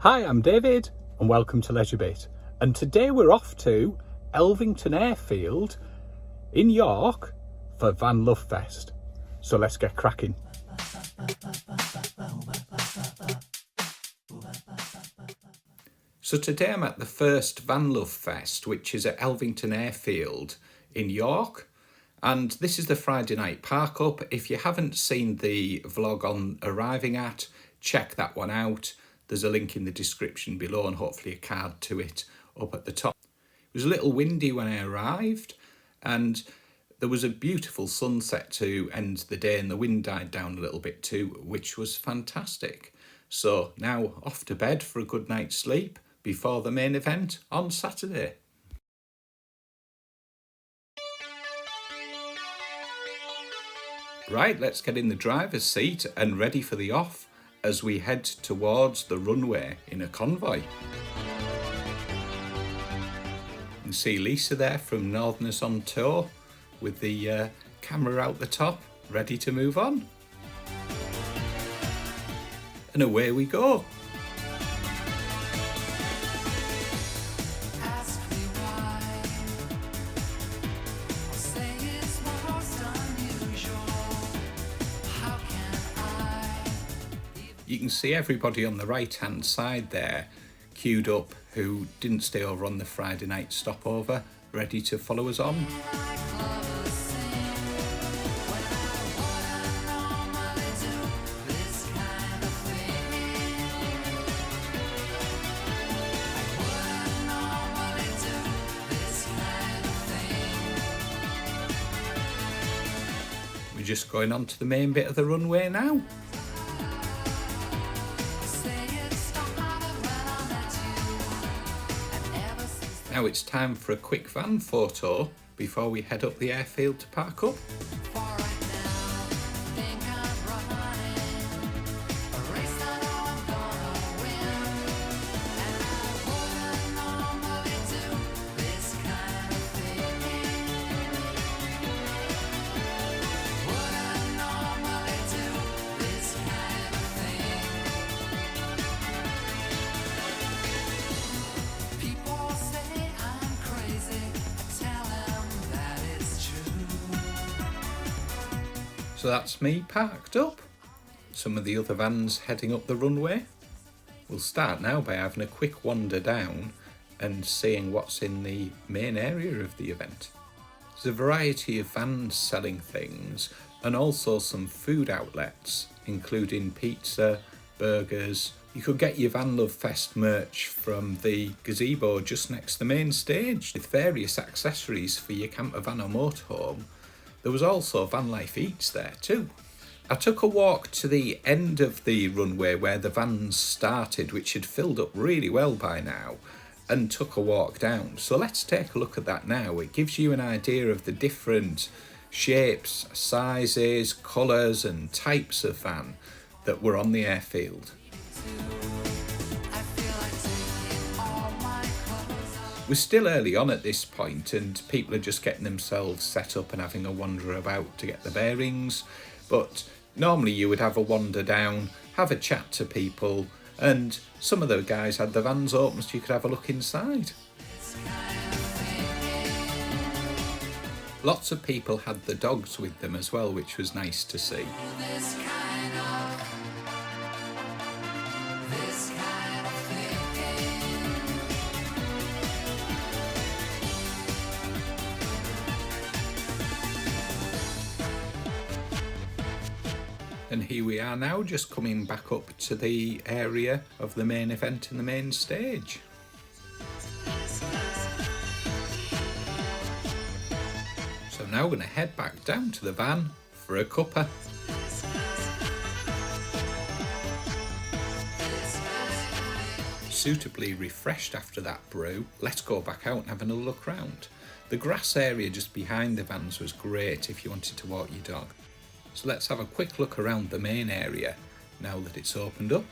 Hi, I'm David and welcome to Leisure Bit. And today we're off to Elvington Airfield in York for Vanlove Fest. So let's get cracking. So today I'm at the first Vanlove Fest, which is at Elvington Airfield in York. And this is the Friday night park up. If you haven't seen the vlog on arriving at, check that one out. There's a link in the description below and hopefully a card to it up at the top. It was a little windy when I arrived and there was a beautiful sunset to end the day and the wind died down a little bit too, which was fantastic. So now off to bed for a good night's sleep before the main event on Saturday. Right, let's get in the driver's seat and ready for the off as we head towards the runway in a convoy. You can see Lisa there from Northerners on Tour with the camera out the top, ready to move on. And away we go. You can see everybody on the right hand side there queued up who didn't stay over on the Friday night stopover, ready to follow us on. We're just going on to the main bit of the runway now. Now it's time for a quick van photo before we head up the airfield to park up. So that's me parked up. Some of the other vans heading up the runway. We'll start now by having a quick wander down and seeing what's in the main area of the event. There's a variety of vans selling things and also some food outlets, including pizza, burgers. You could get your Vanlove Fest merch from the gazebo just next to the main stage with various accessories for your campervan or motorhome. There was also Vanlife Eats there too. I took a walk to the end of the runway where the vans started, which had filled up really well by now, and took a walk down. So let's take a look at that now. It gives you an idea of the different shapes, sizes, colours and types of van that were on the airfield. We're still early on at this point and people are just getting themselves set up and having a wander about to get the bearings, but normally you would have a wander down, have a chat to people, and some of the guys had the vans open so you could have a look inside. Lots of people had the dogs with them as well, which was nice to see. And here we are now, just coming back up to the area of the main event and the main stage. So now we're going to head back down to the van for a cuppa. Suitably refreshed after that brew, let's go back out and have another look round. The grass area just behind the vans was great if you wanted to walk your dog. So let's have a quick look around the main area now that it's opened up.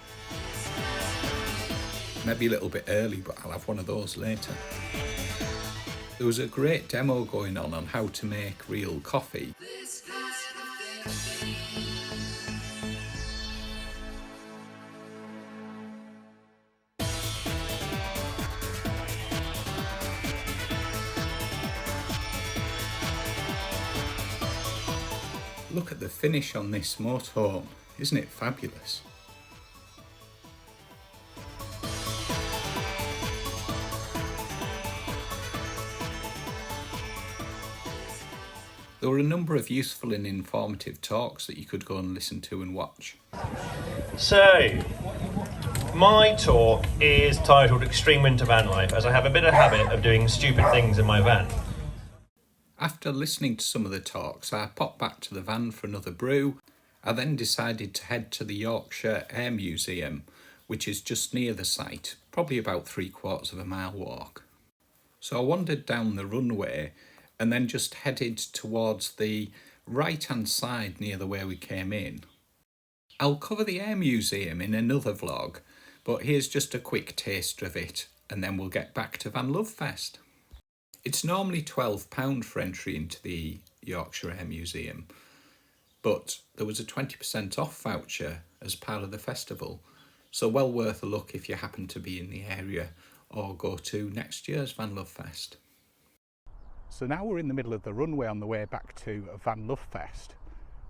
Maybe a little bit early, but I'll have one of those later. There was a great demo going on how to make real coffee. Look at the finish on this motorhome, isn't it fabulous? There were a number of useful and informative talks that you could go and listen to and watch. So, my talk is titled Extreme Winter Van Life, as I have a bit of habit of doing stupid things in my van. After listening to some of the talks, I popped back to the van for another brew. I then decided to head to the Yorkshire Air Museum, which is just near the site, probably about 3/4 of a mile walk. So I wandered down the runway and then just headed towards the right-hand side near the way we came in. I'll cover the Air Museum in another vlog, but here's just a quick taster of it, and then we'll get back to Vanlove Fest. It's normally £12 for entry into the Yorkshire Air Museum, but there was a 20% off voucher as part of the festival, so well worth a look if you happen to be in the area or go to next year's Vanlove Fest. So now we're in the middle of the runway on the way back to Vanlove Fest,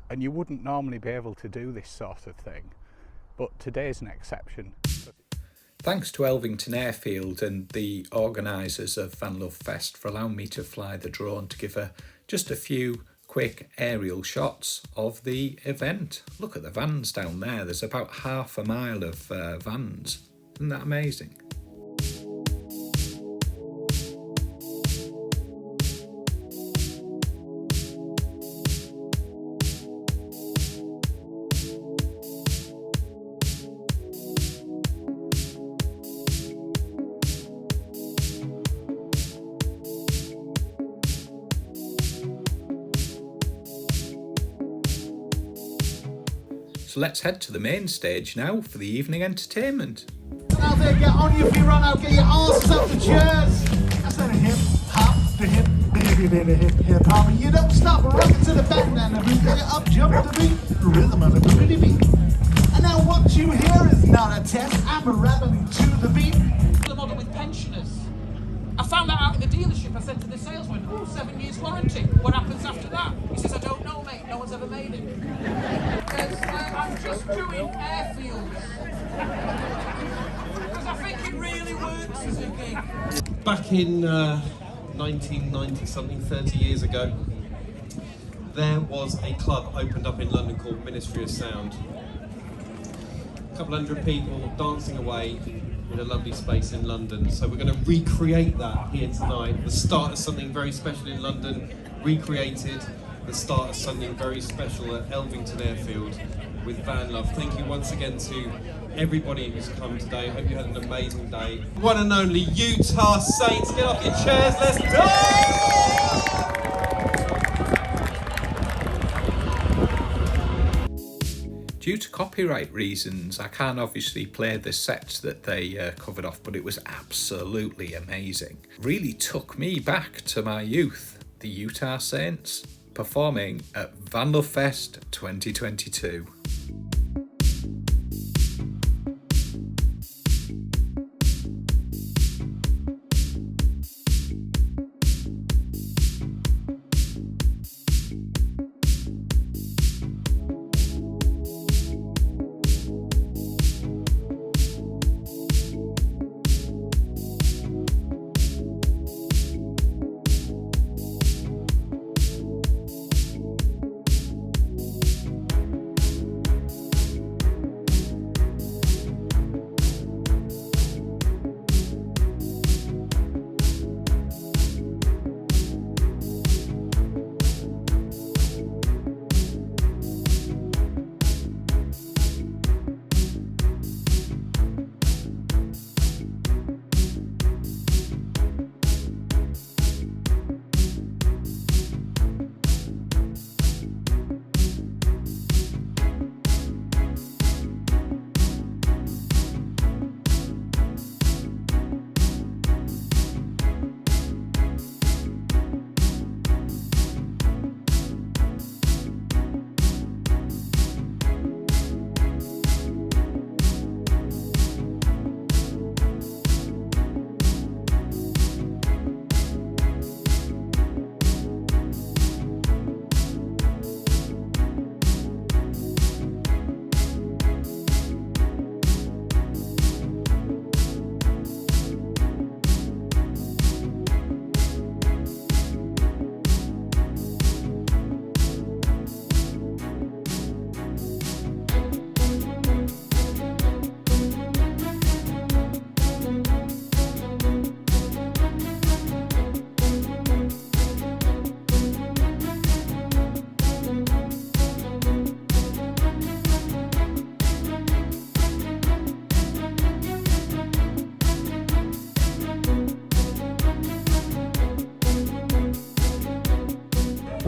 and you wouldn't normally be able to do this sort of thing, but today's an exception. Thanks to Elvington Airfield and the organisers of Vanlove Fest for allowing me to fly the drone to give just a few quick aerial shots of the event. Look at the vans down there, there's about half a mile of vans. Isn't that amazing? So let's head to the main stage now for the evening entertainment. Out there, get on your feet, run out, get your asses up the chairs. That's not a hip hop, the hip, baby, hip hop. You don't stop, rock it to the band and the beat. Get it up, jump the beat, the rhythm of the pretty beat. And now what you hear is not a test. I'm rapping to the beat. The model with pensioners. I found that out in the dealership. I said to the salesman, 7 years warranty. What happens after that? He says, I don't know, mate. No one's ever made it. Because I'm just doing airfields. Because I think it really works as a gig. Back in 1990 something, 30 years ago, there was a club opened up in London called Ministry of Sound. A couple hundred people dancing away in a lovely space in London. So we're going to recreate that here tonight. The start of something very special in London, recreated the start of something very special at Elvington Airfield with Vanlove. Thank you once again to everybody who's come today. I hope you had an amazing day. One and only Utah Saints, get off your chairs, let's go! Due to copyright reasons, I can't obviously play the set that they covered off, but it was absolutely amazing. Really took me back to my youth. The Utah Saints performing at Vanlove Fest 2022.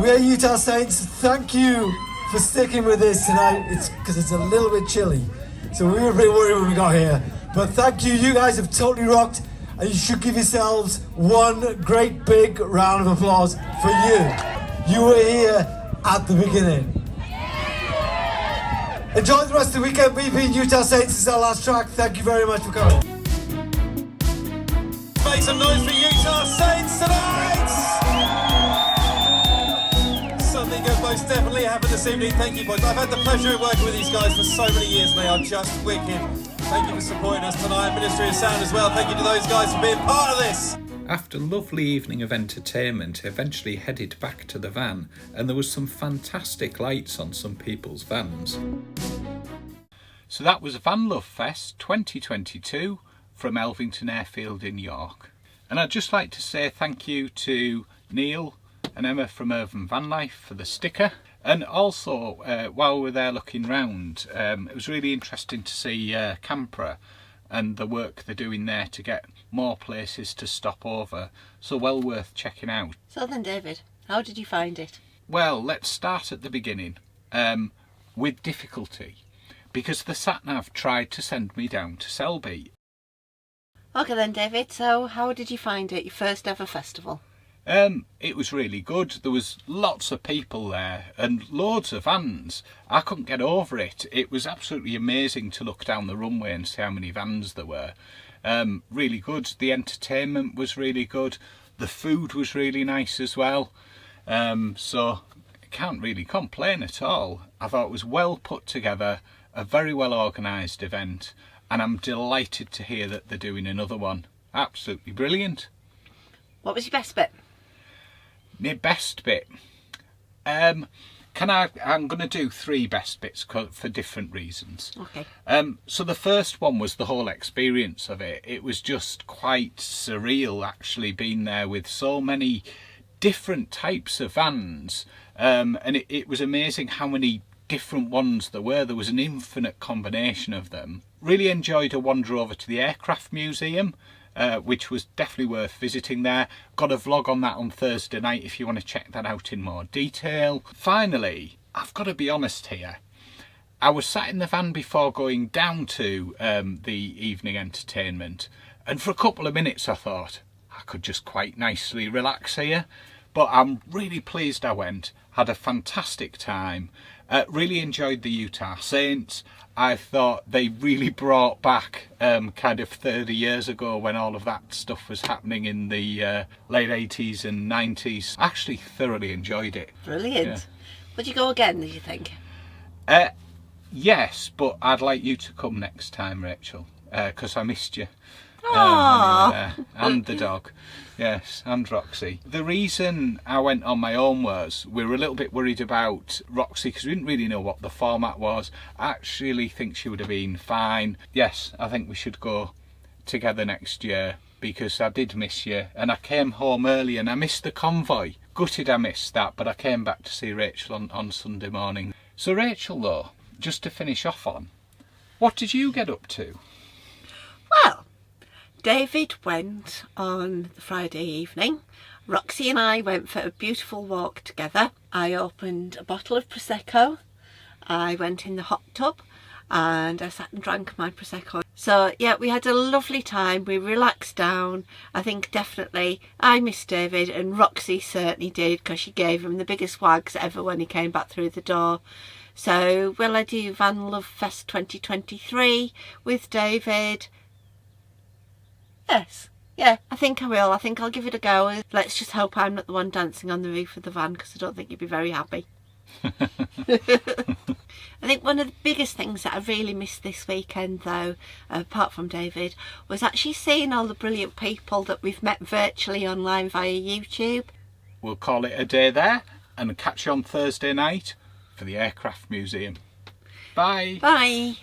We're Utah Saints. Thank you for sticking with this tonight. It's because it's a little bit chilly, so we were a bit worried when we got here. But thank you. You guys have totally rocked, and you should give yourselves one great big round of applause for you. You were here at the beginning. Enjoy the rest of the weekend. We've been Utah Saints. This is our last track. Thank you very much for coming. Make some noise for Utah Saints tonight! Something good most definitely happened this evening. Thank you, boys. I've had the pleasure of working with these guys for so many years and they are just wicked. Thank you for supporting us tonight. Ministry of Sound as well. Thank you to those guys for being part of this. After a lovely evening of entertainment, eventually headed back to the van, and there was some fantastic lights on some people's vans. So that was Vanlove Fest 2022 from Elvington Airfield in York. And I'd just like to say thank you to Neil and Emma from Vanlife for the sticker. And also, while we were there looking round, it was really interesting to see Campervan and the work they're doing there to get more places to stop over. So well worth checking out. So then, David, how did you find it? Well, let's start at the beginning, with difficulty, because the sat-nav tried to send me down to Selby. Okay then, David, so how did you find it, your first ever festival? It was really good. There was lots of people there and loads of vans. I couldn't get over it. It was absolutely amazing to look down the runway and see how many vans there were. Really good. The entertainment was really good. The food was really nice as well. So I can't really complain at all. I thought it was well put together, a very well organised event, and I'm delighted to hear that they're doing another one. Absolutely brilliant. What was your best bit? My best bit? I'm going to do three best bits for different reasons. Okay. So the first one was the whole experience of it. It was just quite surreal actually being there with so many different types of vans, and it was amazing how many different ones there were. There was an infinite combination of them. Really enjoyed a wander over to the Aircraft Museum, which was definitely worth visiting there. Got a vlog on that on Thursday night if you want to check that out in more detail. Finally, I've got to be honest here. I was sat in the van before going down to the evening entertainment, and for a couple of minutes I thought I could just quite nicely relax here. But I'm really pleased I went. Had a fantastic time. Really enjoyed the Utah Saints. I thought they really brought back kind of 30 years ago when all of that stuff was happening in the late 80s and 90s. Actually thoroughly enjoyed it. Brilliant. Yeah. Would you go again, did you think? Yes, but I'd like you to come next time, Rachel, because I missed you. And the dog, yes, and Roxy. The reason I went on my own was we were a little bit worried about Roxy because we didn't really know what the format was. I actually think she would have been fine. Yes, I think we should go together next year because I did miss you, and I came home early and I missed the convoy. Gutted I missed that, but I came back to see Rachel on Sunday morning. So Rachel though, just to finish off on, what did you get up to? Well, David went on the Friday evening. Roxy and I went for a beautiful walk together. I opened a bottle of Prosecco. I went in the hot tub and I sat and drank my Prosecco. So yeah, we had a lovely time. We relaxed down. I think definitely I missed David, and Roxy certainly did because she gave him the biggest wags ever when he came back through the door. So will I do Vanlove Fest 2023 with David? Yes, yeah, I think I will. I think I'll give it a go. Let's just hope I'm not the one dancing on the roof of the van because I don't think you'd be very happy. I think one of the biggest things that I really missed this weekend though, apart from David, was actually seeing all the brilliant people that we've met virtually online via YouTube. We'll call it a day there and catch you on Thursday night for the Aircraft Museum. Bye. Bye.